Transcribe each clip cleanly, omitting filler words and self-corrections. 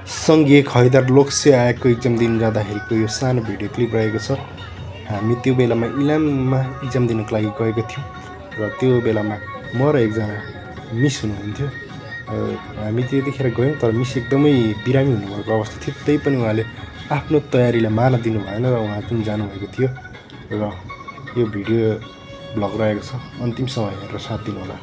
सङ्घीय खैदार लोकसे आएको इक्जाम दिन जाँदाखेरिको यो सानो भिडियो क्लिप रहेको छ। हामी त्यो बेलामा इलाममा इक्जाम दिनुको लागि गएको थियौँ र त्यो बेलामा म र एकजना मिस हुनुहुन्थ्यो। हामी त्यतिखेर गयौँ तर मिस एकदमै बिरामी हुनुभएको अवस्था थियो। त्यही पनि उहाँले आफ्नो तयारीलाई मान दिनु भएन र उहाँ पनि जानुभएको थियो र यो भिडियो ब्लग रहेको छ। अन्तिमसम्म हेरेर साथ दिनुहोला।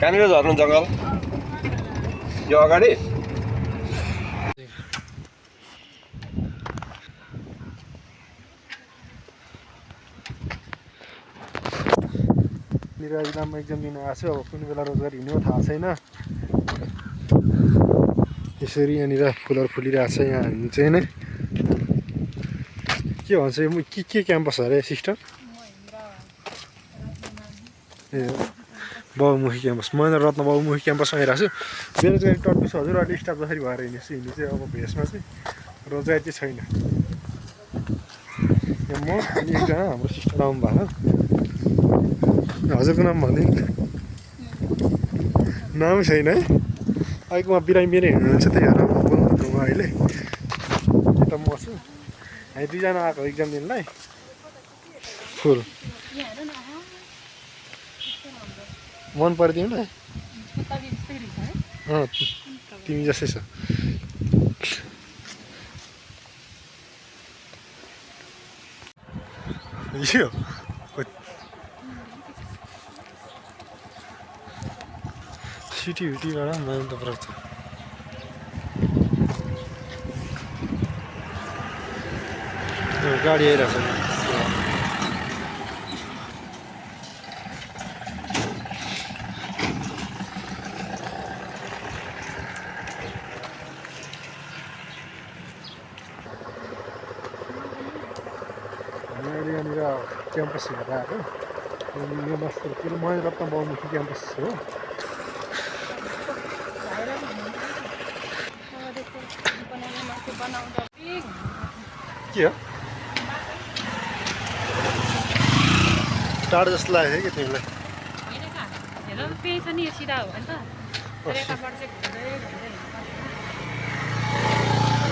कहाँनिर झर्नु जङ्गल यो अगाडि इलाममा एक्जाम दिन आएको छु। अब कुन बेला रोजगार हिँड्यो थाहा छैन। यसरी यहाँनिर फुलहरू फुलिरहेको छ। यहाँ हामी चाहिँ नै के भन्छ के क्याम्पस अरे सिस्टर? ए बहुमुखी क्याम्पस। महेन्द्र रत्न बहुमुखी क्याम्पसमा आइरहेको छु। बेरोजगारी टट्टु छ हजुर। अहिले स्टाफ जसरी भएर हिँड्छु हिँड्नु चाहिँ अब भेषमा चाहिँ रोजगारी चाहिँ छैन। म अनि एकजना हाम्रो सिस्टर आउनु भएको। हजुरको नाम भनिदिनु। नामै छैन है। अहिलेकोमा बिरामी हिँड्नुहुन्छ त्यही भएर बोल्नु अहिले त म छु। हामी दुईजना आएको इक्जाम दिनलाई। फुल मन पऱ्यो तिमीलाई? तिमी जस्तै छ। यो सिटी भिटीबाट मलाई त पर्छ। गाडी आइरहेको छ। यहाँनिर क्याम्पस हेरेर आएको। यो नस्तुर महेन्द्र रत्न बहुमुखी क्याम्पस हो। के हो टाढो जस्तो लाग्यो कि तिमीलाई?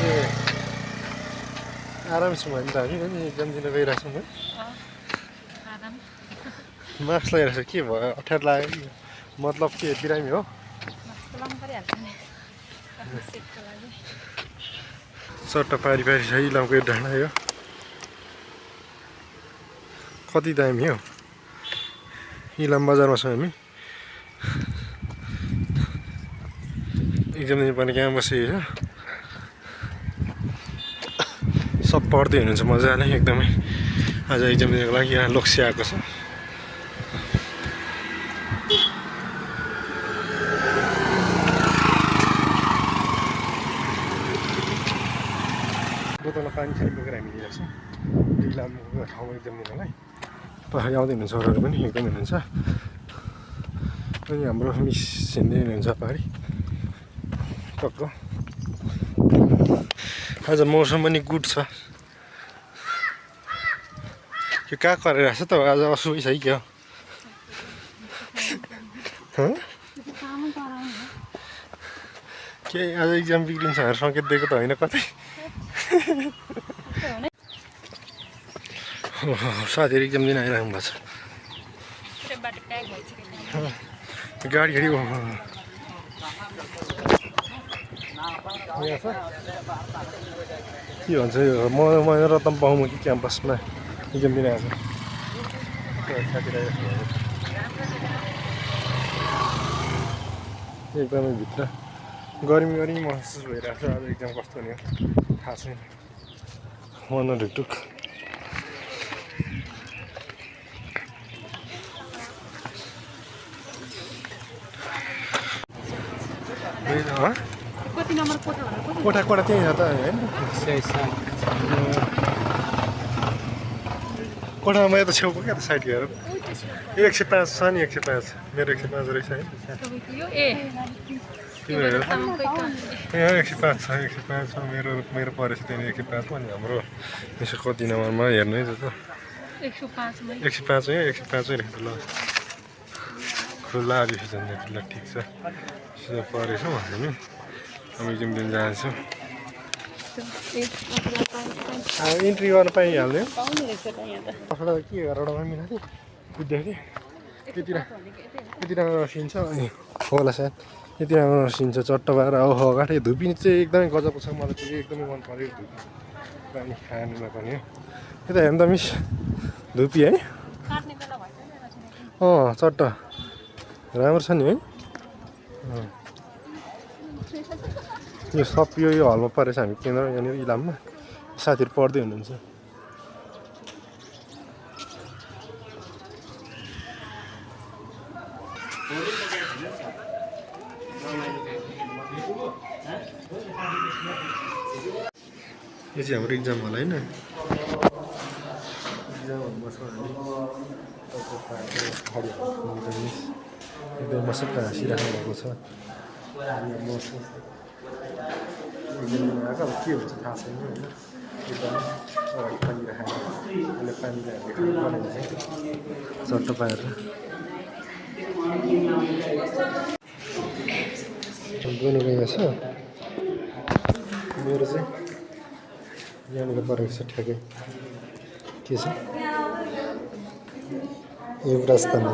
ए आरामसँग भयो नि त। हामी पनि एक्जाम दिन गइरहेको छौँ है। मास्क लगाइरहेको छ। के भयो? अप्ठ्यारो लाग्यो कि मतलब के बिरामी हो? सट्टा पारी पारी छ। इलामको यो डाँडा यो कति दामी हो। इलाम बजारमा छौँ हामी। इक्जाम दिनुपर्ने क्याम्पस यही छ। सब पढ्दै हुनुहुन्छ मजाले एकदमै। आज इक्जाम दिनको लागि यहाँ लोकसे आएको छ। बोतलमा पानी सानी बोकेर हामी लिइरहेको छौँ इलामको ठाउँमा इक्जाम दिनलाई। पहाडी आउँदै हुनुहुन्छ अरूहरू पनि एकदमै हुनुहुन्छ। अनि हाम्रो मिस हिँड्दै हुनुहुन्छ पहाडी टक्क। आज मौसम पनि गुड छ। यो कहाँ गरिरहेको छ त? आज असुविधा छ कि क्या हो? के आज इक्जाम बिग्रिन्छ भनेर सङ्केत दिएको त होइन कतै? साथीहरू इक्जाम दिन आइराख्नु भएको छ। गाडी के भन्छ यो महेन्द्र रत्न बहुमुखी क्याम्पसमा इक्जाम दिन आएको छ। एकदमै भित्र गर्मी गर्मी महसुस भइरहेको छ। आज इक्जाम कस्तो हुने हो थाहा छैन। मन ढुकढुक। कोठा कोठा त्यही छ त होइन? कोठामा यता छेउको क्या त साइड गएर 105 छ नि 105 मेरो 105 रहेछ है। 105 छ 105 मा मेरो परेछ त्यहाँनिर 105 मा नि हाम्रो यसो कति नम्बरमा हेर्नु है त 105 हो 105 लेख्नु ल खुल्ला डिसिजन ल ठिक छ सिधै परेछौँ हामी अब इक्जाम दिन जान्छौँ इन्ट्री गर्न पाइहाल्यो कसैलाई के गरेर मिलाएको विद्यार्थी यति राम्रो रसिन्छ अनि होला सायद यति राम्रो रसिन्छ चट्ट भएर ओहो अगाडि धुपी चाहिँ एकदमै गजब छ मलाई चाहिँ एकदमै मन पऱ्यो धुपी पानी खानुमा पनि यो त हेर्नु त मिस धुपी है चट्ट राम्रो छ नि है यो सब यो हलमा परेछ हामी केन्द्र यहाँनिर इलाममा साथीहरू पढ्दै हुनुहुन्छ यो चाहिँ हाम्रो इक्जाम होला होइन इक्जामहरूमा छ एकदम मसक्क हाँसिराख्नु भएको छ आएको अब के हुन्छ थाहा छैन होइन एकदम अगाडि पानी राखेर अहिले पानी चट्ट पाएर दोनो गएको छ मेरो चाहिँ यहाँनिर परेको छ ठ्याक्कै के छ यो रास्तामा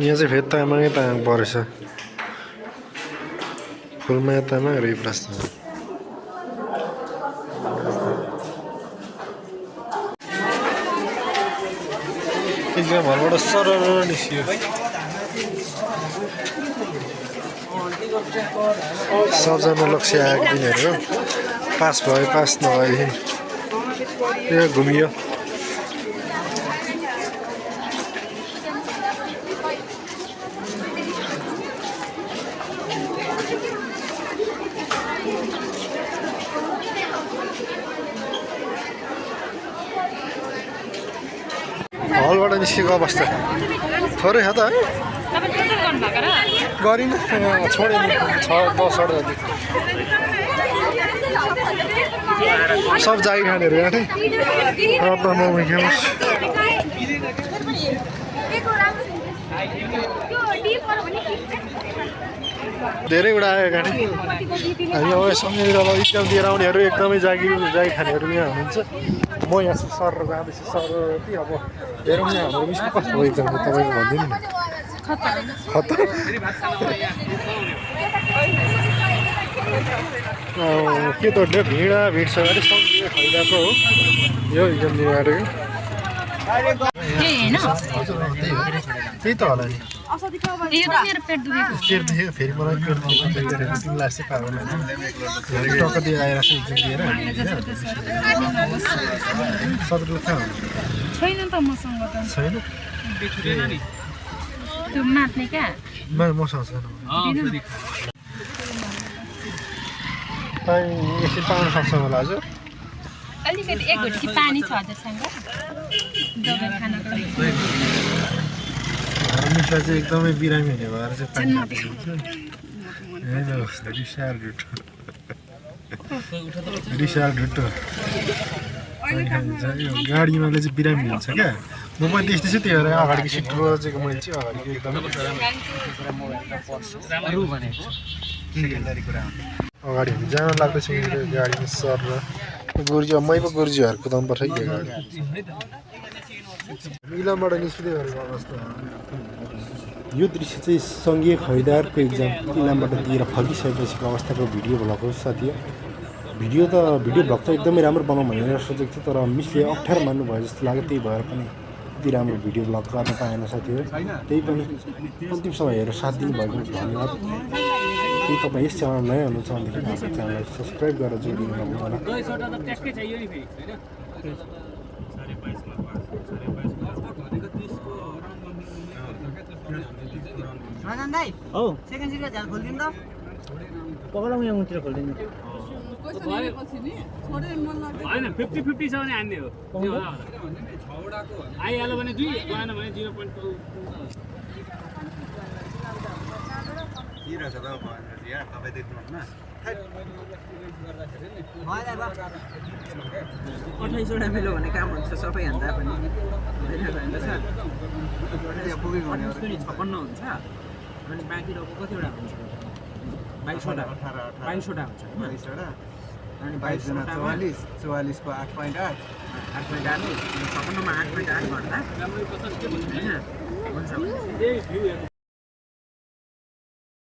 यहाँ चाहिँ फेरि तामाङै तामाङ परेछ फुलमाया तामाङ र यो रास्तामा इक्जाम हलबाट सरर निस्कियो सबजना लक्ष्य आएको दिनहरू पास भयो पास नभएदेखि यो घुमियो हलबाट निस्केको अवस्था थोरै छ त है गरिन छोडेँ 6-10 जति सब जागी खानेहरू यहाँ धेरैवटा आयो गाडी हामी अब सम्झेर अब इक्जाम दिएर आउनेहरू एकदमै जागी खानेहरू यहाँ हुनुहुन्छ म यहाँ सर जाँदैछु सर कि अब हेरौँ यहाँ हाम्रो मिसको कस्तो हो इक्जाम तपाईँको भनिदिनु न खतरा के त भिड छ अरे सम्झिएर खाइरहेको हो यो इक्जाम दिनु आँटेको त्यही त होला नि पेट दुखेको फेरि मलाई पेट दुखेको तिमीलाई चाहिँ पाएको टक्क दिएर आएर चाहिँ इक्जाम दिएर 17 कहाँ हो छैन त मसँग त छैन त्यो मात्ने क्या मसँग छैन तपाईँ यसरी पाउन सक्छ होला हजुर अलिकति एक घुटी पानी छ हजुरसँग दबाई खानको लागि मिसलाई चाहिँ एकदमै बिरामी हुने भएर चाहिँ पानी रिसाल ढुट्टो गाडीमाले चाहिँ बिरामी हुन्छ क्या म पनि त्यस्तै छु त्यही भएर अगाडिको सिट रोजेको मैले चाहिँ अगाडिको एकदमै अगाडि हामी जान लाग्दैछौँ गाडीमा सर र गुरुजी मै पो गुरुजीहरूको कुदाउनु पर्छ कि गाडी इलामबाट निस्किँदै गरेको अवस्था यो दृश्य चाहिँ सङ्घीय खरिदारको इक्जाम इलामबाट दिएर फर्किसकेपछिको अवस्थाको भिडियो भ्लग हो साथी भिडियो भ्लग त एकदमै राम्रो बनाउँ भनेर सोचेको थियो तर मिसले अप्ठ्यारो मान्नुभयो जस्तो लाग्यो त्यही भएर पनि यति राम्रो भिडियो भ्लग गर्न पाएन साथीहरू त्यही पनि अन्तिमसम्म हेरेर साथ दिनुभएको धन्यवाद यदि तपाईँ यस च्यानल नयाँ हुनुहुन्छ भनेदेखि हाम्रो च्यानललाई सब्सक्राइब गरेर जोडिनु होला हो सेकेन्ड सिट झाल खोलिदिनु त पक्राउँ यहाँ मुतिर खोलिदिनु होइन 50-50 छ भने हान्ने हो आइहाल्यो भने 2 गएन भने 0.2 28वटा मिलो भने काम हुन्छ सबै भन्दा पनि होइन सर 56 हुन्छ अनि बाँकी रोको कतिवटा हुन्छ 22वटा 22वटा हुन्छ होइन 22वटा अनि 22 जना 44 को 8.8 8.8 56 मा 8.8 भन्दा होइन हुन्छ